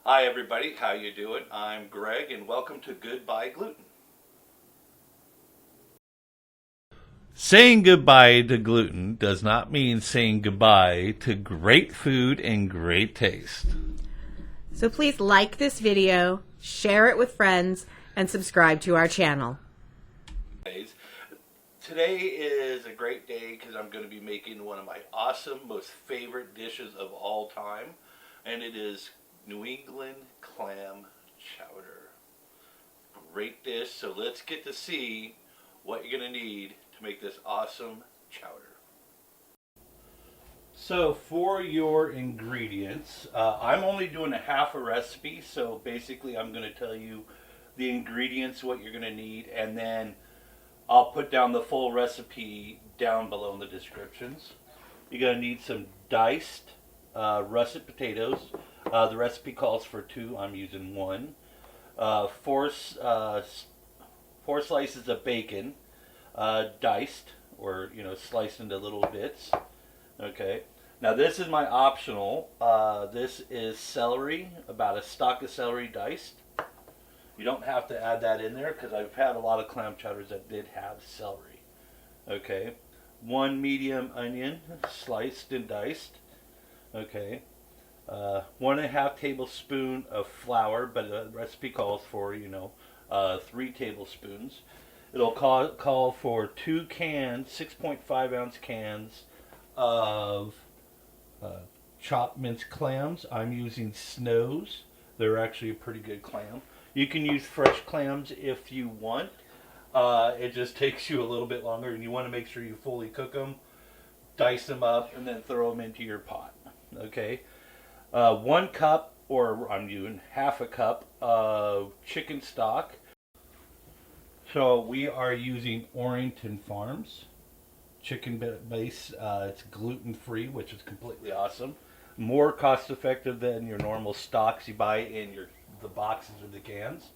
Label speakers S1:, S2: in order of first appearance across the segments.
S1: Hi everybody, how you doing? I'm Greg and welcome to Goodbye Gluten. Saying goodbye to gluten does not mean saying goodbye to great food and great taste.
S2: So please like this video, share it with friends, and subscribe to our channel.
S1: Today is a great day because I'm going to be making one of my awesome, most favorite dishes of all time, and it is New England Clam Chowder. Great dish, so let's get to see what you're going to need to make this awesome chowder. So for your ingredients, I'm only doing a half a recipe, so basically I'm going to tell you the ingredients, what you're going to need, and then I'll put down the full recipe down below in the descriptions. You're going to need some diced russet potatoes. The recipe calls for 2. I'm using 1. 4 slices of bacon, diced or sliced into little bits. Okay. Now this is my optional. This is celery, about a stalk of celery diced. You don't have to add that in there because I've had a lot of clam chowders that did have celery. Okay. 1 medium onion, sliced and diced. Okay. 1.5 tablespoon of flour, but the recipe calls for 3 tablespoons. It'll call for 2 cans, 6.5 ounce cans of chopped minced clams. I'm using Snows. They're actually a pretty good clam. You can use fresh clams if you want. It just takes you a little bit longer, and you want to make sure you fully cook them, dice them up, and then throw them into your pot. Okay. 1 cup, or I'm doing half a cup of chicken stock. So we are using Orrington Farms chicken base. It's gluten free, which is completely awesome. More cost effective than your normal stocks you buy in the boxes or the cans.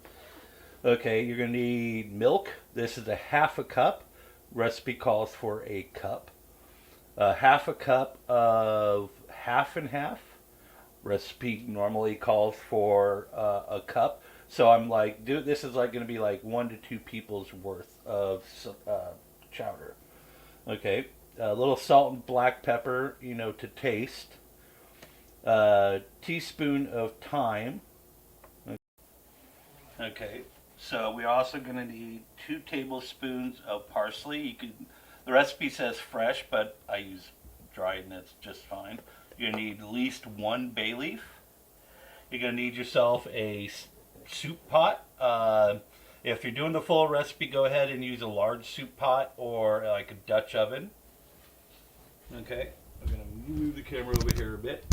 S1: Okay, you're going to need milk. This is a half a cup. Recipe calls for a cup. Half a cup of half and half. Recipe normally calls for a cup. So I'm like, this is like going to be like 1 to 2 people's worth of chowder. Okay, a little salt and black pepper, to taste. Teaspoon of thyme. Okay, so we're also going to need 2 tablespoons of parsley. The recipe says fresh, but I use dried and that's just fine. You're going to need at least 1 bay leaf. You're going to need yourself a soup pot. If you're doing the full recipe, go ahead and use a large soup pot or like a Dutch oven. Okay, I'm going to move the camera over here a bit.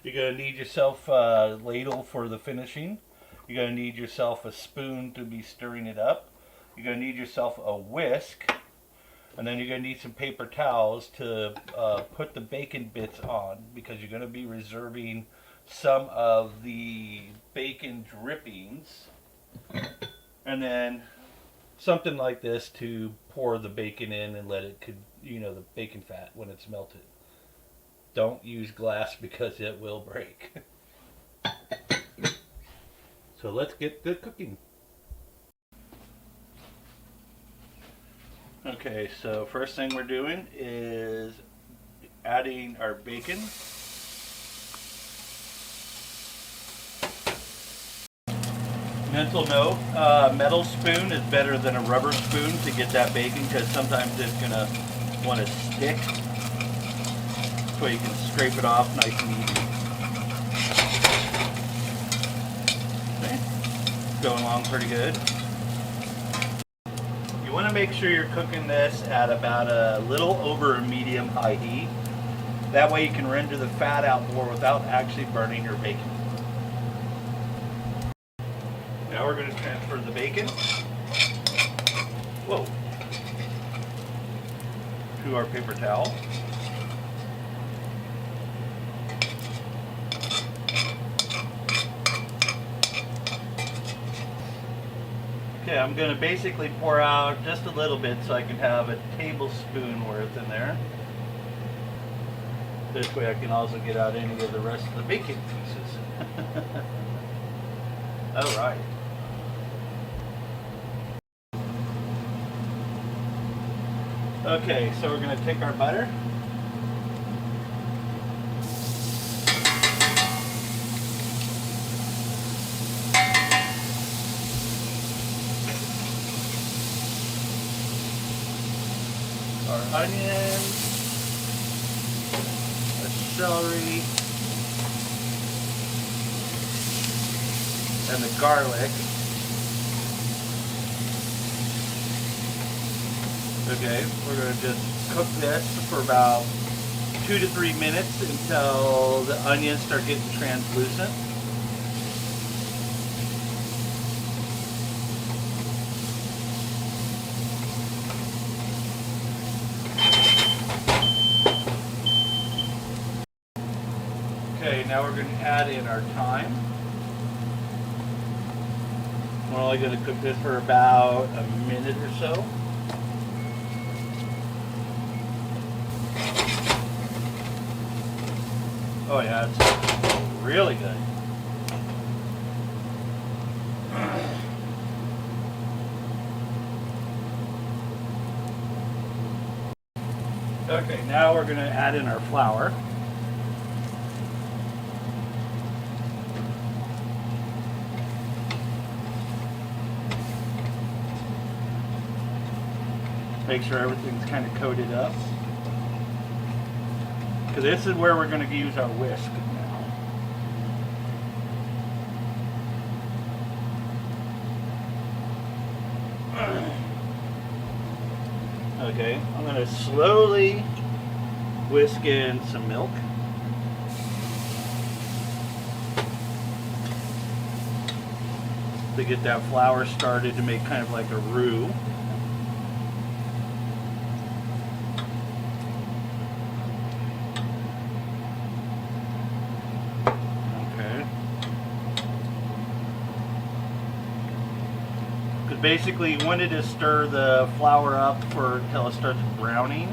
S1: You're going to need yourself a ladle for the finishing. You're going to need yourself a spoon to be stirring it up. You're going to need yourself a whisk. And then you're going to need some paper towels to put the bacon bits on, because you're going to be reserving some of the bacon drippings. And then something like this to pour the bacon in and let it, the bacon fat when it's melted. Don't use glass because it will break. So let's get the cooking. Okay, so first thing we're doing is adding our bacon. Mental note, metal spoon is better than a rubber spoon to get that bacon, because sometimes it's going to want to stick. So you can scrape it off nice and easy. Okay, going along pretty good. You want to make sure you're cooking this at about a little over a medium-high heat. That way you can render the fat out more without actually burning your bacon. Now we're going to transfer the bacon to our paper towel. Okay, I'm going to basically pour out just a little bit so I can have a tablespoon worth in there. This way I can also get out any of the rest of the bacon pieces. All right. Okay, so we're going to take our butter. Our onions, our celery, and the garlic. Okay, we're going to just cook this for about 2 to 3 minutes until the onions start getting translucent. Okay, now we're going to add in our thyme. We're only going to cook this for about a minute or so. Oh yeah, it's really good. Okay, now we're going to add in our flour. Make sure everything's kind of coated up. Because this is where we're going to use our whisk now. Okay, I'm going to slowly whisk in some milk. To get that flour started to make kind of like a roux. Basically, you wanted to stir the flour up until it starts browning,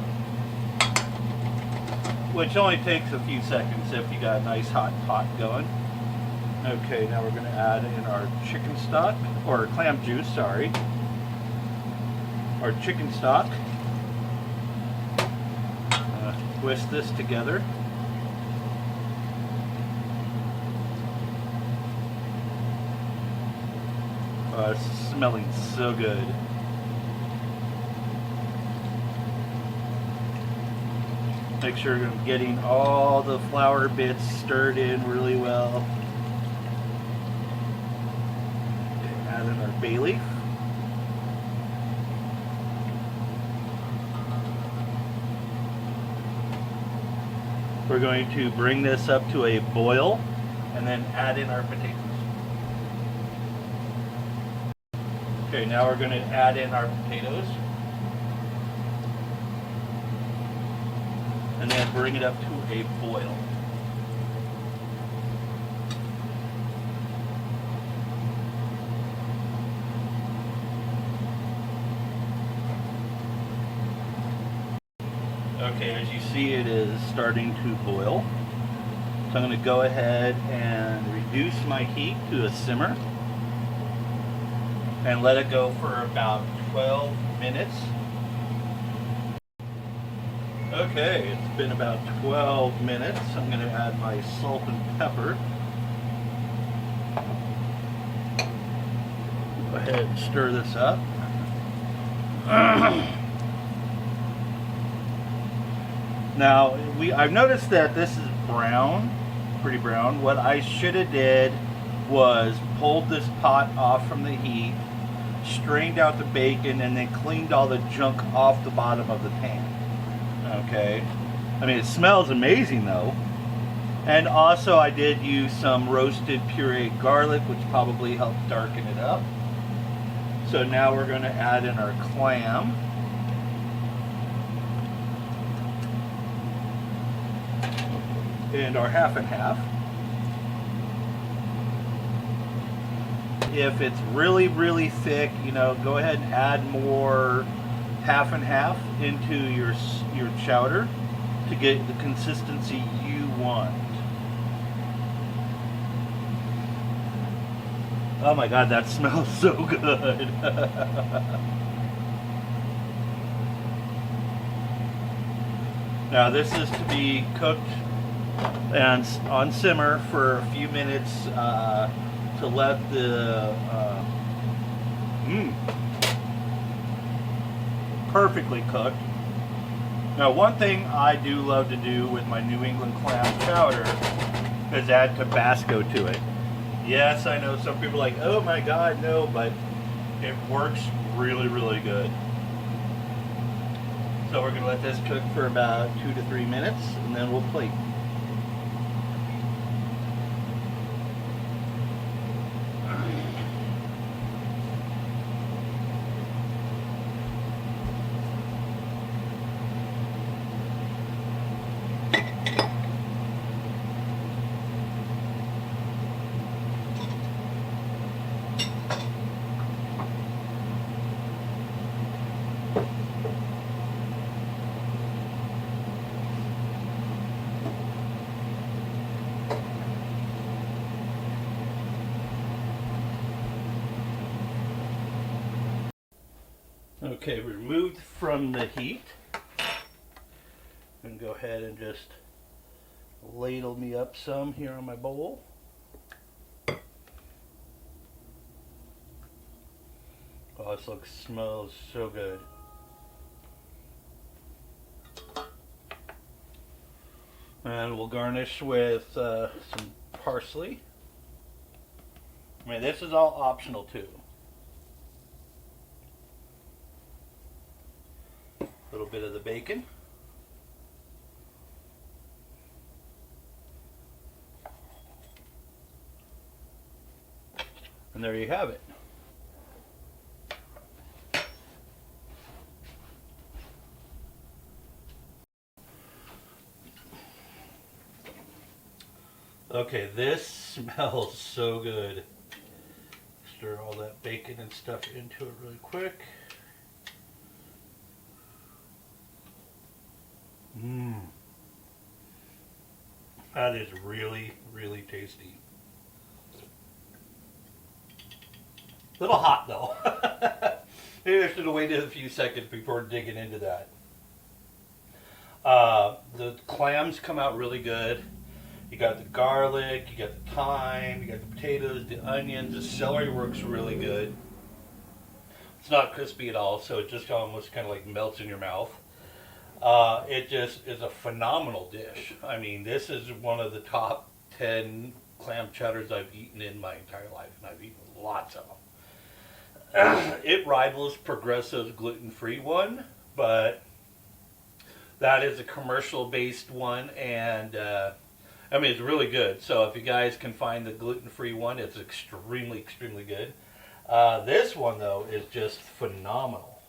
S1: which only takes a few seconds if you got a nice hot pot going. Okay, now we're going to add in our chicken stock, or clam juice, sorry. Our chicken stock. Whisk this together. It's smelling so good. Make sure you're getting all the flour bits stirred in really well. Okay, add in our bay leaf. We're going to bring this up to a boil and then add in our potatoes. Okay, now we're going to add in our potatoes and then bring it up to a boil. Okay, as you see, it is starting to boil. So I'm going to go ahead and reduce my heat to a simmer and let it go for about 12 minutes. Okay, it's been about 12 minutes. I'm going to add my salt and pepper. Go ahead and stir this up. Now, I've noticed that this is brown, pretty brown. What I should have did was pulled this pot off from the heat, strained out the bacon, and then cleaned all the junk off the bottom of the pan. Okay, I mean, it smells amazing though. And also I did use some roasted pureed garlic, which probably helped darken it up. So now we're going to add in our clam. And our half and half. If it's really, really thick, you know, go ahead and add more half and half into your chowder to get the consistency you want. Oh my god, that smells so good. Now this is to be cooked and on simmer for a few minutes to let the perfectly cooked. Now one thing I do love to do with my New England clam chowder is add Tabasco to it. Yes, I know some people are like, oh my god, no, but it works really, really good. So we're going to let this cook for about 2 to 3 minutes and then we'll plate. Okay, removed from the heat. And go ahead and just ladle me up some here on my bowl. Oh, this smells so good. And we'll garnish with some parsley. I mean, this is all optional too. A little bit of the bacon. And there you have it. Okay, this smells so good. Stir all that bacon and stuff into it really quick. Mmm. That is really, really tasty. A little hot though. Maybe I should have waited a few seconds before digging into that. The clams come out really good. You got the garlic, you got the thyme, you got the potatoes, the onions, the celery works really good. It's not crispy at all, so it just almost kind of like melts in your mouth. It just is a phenomenal dish. I mean, this is one of the top 10 clam chowders I've eaten in my entire life, and I've eaten lots of them. It rivals Progressive's gluten-free one, but that is a commercial-based one, and I mean, it's really good. So if you guys can find the gluten-free one, it's extremely, extremely good. This one, though, is just phenomenal.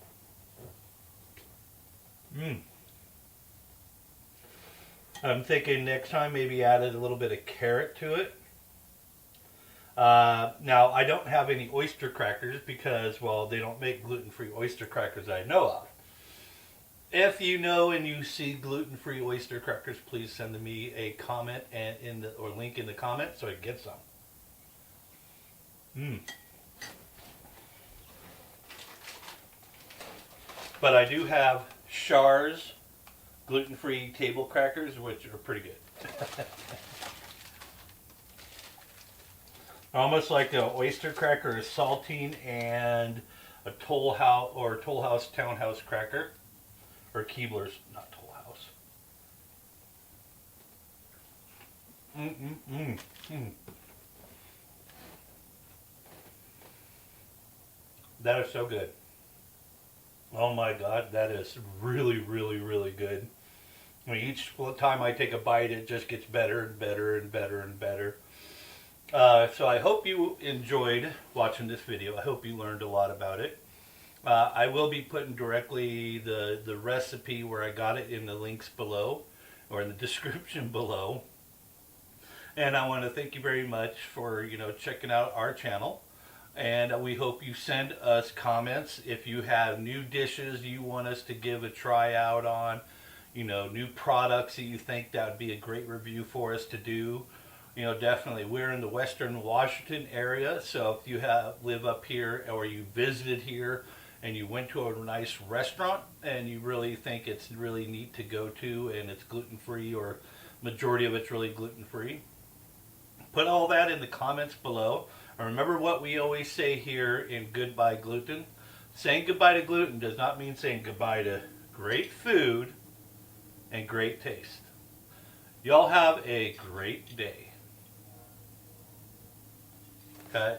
S1: I'm thinking next time maybe added a little bit of carrot to it. Now, I don't have any oyster crackers because, well, they don't make gluten-free oyster crackers that I know of. If you know and you see gluten-free oyster crackers, please send me a comment and or link in the comments so I can get some. But I do have Char's gluten-free table crackers, which are pretty good. Almost like an oyster cracker is saltine and a Toll House Townhouse cracker. Or Keebler's, not Toll House. That is so good. Oh my god, that is really, really, really good. I mean, each time I take a bite, it just gets better and better and better and better. So I hope you enjoyed watching this video. I hope you learned a lot about it. I will be putting directly the recipe where I got it in the links below or in the description below. And I want to thank you very much for checking out our channel. And we hope you send us comments if you have new dishes you want us to give a try out on, new products that you think that would be a great review for us to do. you know, definitely. We're in the Western Washington area, so if you live up here or you visited here and you went to a nice restaurant and you really think it's really neat to go to and it's gluten-free, or majority of it's really gluten-free, put all that in the comments below. And remember what we always say here in Goodbye Gluten. Saying goodbye to gluten does not mean saying goodbye to great food and great taste. Y'all have a great day. Okay?